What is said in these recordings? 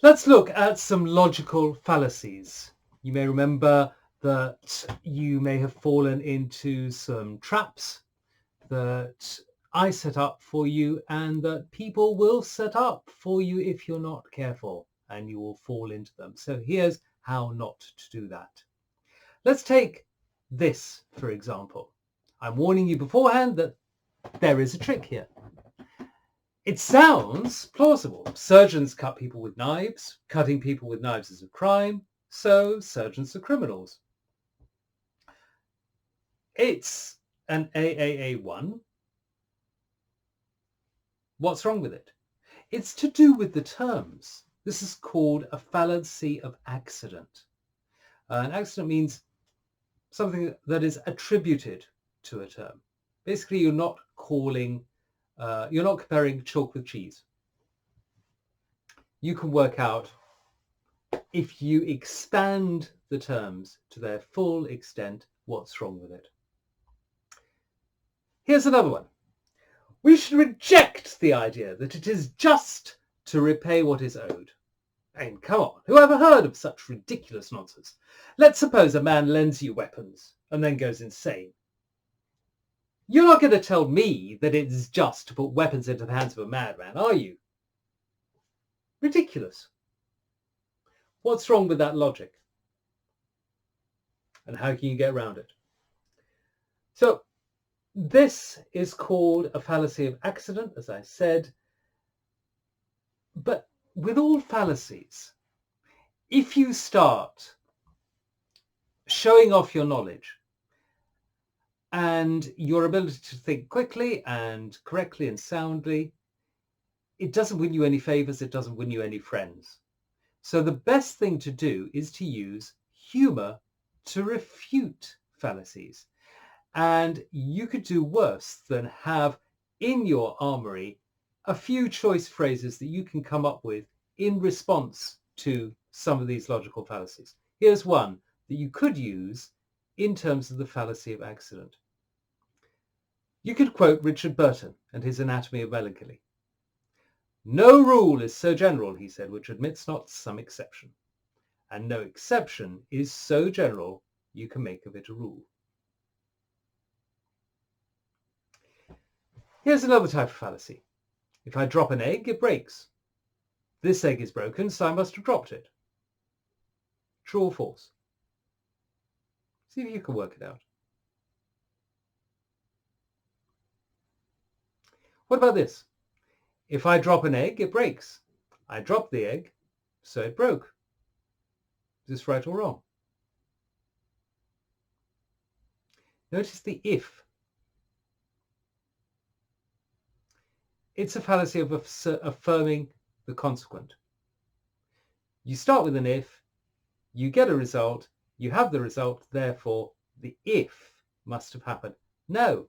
Let's look at some logical fallacies. You may remember that you may have fallen into some traps that I set up for you and that people will set up for you if you're not careful, and you will fall into them. So here's how not to do that. Let's take this, for example. I'm warning you beforehand that there is a trick here. It sounds plausible. Surgeons cut people with knives. Cutting people with knives is a crime, so surgeons are criminals. It's an AAA1. What's wrong with it? It's to do with the terms. This is called a fallacy of accident. An accident means something that is attributed to a term. Basically, you're not comparing chalk with cheese. You can work out, if you expand the terms to their full extent, what's wrong with it. Here's another one. We should reject the idea that it is just to repay what is owed. And come on, who ever heard of such ridiculous nonsense? Let's suppose a man lends you weapons and then goes insane. You're not going to tell me that it's just to put weapons into the hands of a madman, are you? Ridiculous. What's wrong with that logic? And how can you get around it? So this is called a fallacy of accident, as I said. But with all fallacies, if you start showing off your knowledge and your ability to think quickly and correctly and soundly, it doesn't win you any favors, it doesn't win you any friends. So the best thing to do is to use humor to refute fallacies. And you could do worse than have in your armory a few choice phrases that you can come up with in response to some of these logical fallacies. Here's one that you could use in terms of the fallacy of accident. You could quote Richard Burton and his Anatomy of Melancholy. "No rule is so general," he said, "which admits not some exception. And no exception is so general you can make of it a rule." Here's another type of fallacy. If I drop an egg, it breaks. This egg is broken, so I must have dropped it. True or false? See if you can work it out. What about this? If I drop an egg, it breaks. I dropped the egg, so it broke. Is this right or wrong? Notice the if. It's a fallacy of affirming the consequent. You start with an if, you get a result, you have the result, therefore the if must have happened. No,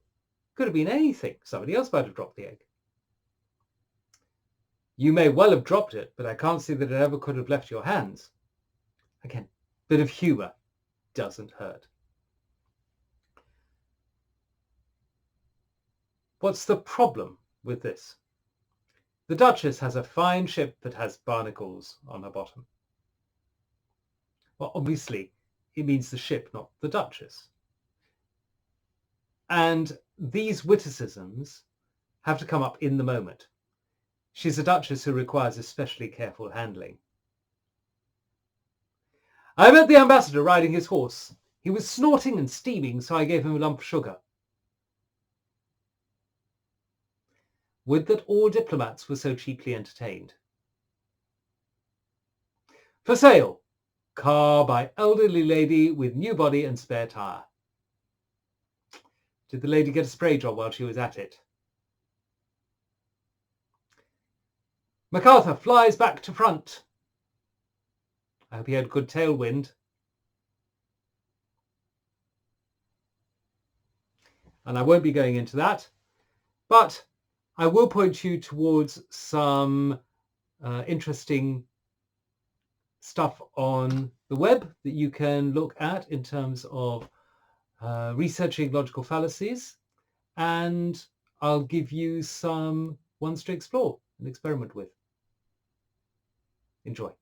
could have been anything. Somebody else might have dropped the egg. You may well have dropped it, but I can't see that it ever could have left your hands. Again, bit of humour doesn't hurt. What's the problem with this? The Duchess has a fine ship that has barnacles on her bottom. Well, obviously, it means the ship, not the Duchess. And these witticisms have to come up in the moment. She's a Duchess who requires especially careful handling. I met the ambassador riding his horse. He was snorting and steaming, so I gave him a lump of sugar. Would that all diplomats were so cheaply entertained. For sale, car by elderly lady with new body and spare tyre. Did the lady get a spray job while she was at it? MacArthur flies back to front. I hope he had good tailwind. And I won't be going into that, but I will point you towards some interesting stuff on the web that you can look at in terms of researching logical fallacies, and I'll give you some ones to explore and experiment with. Enjoy.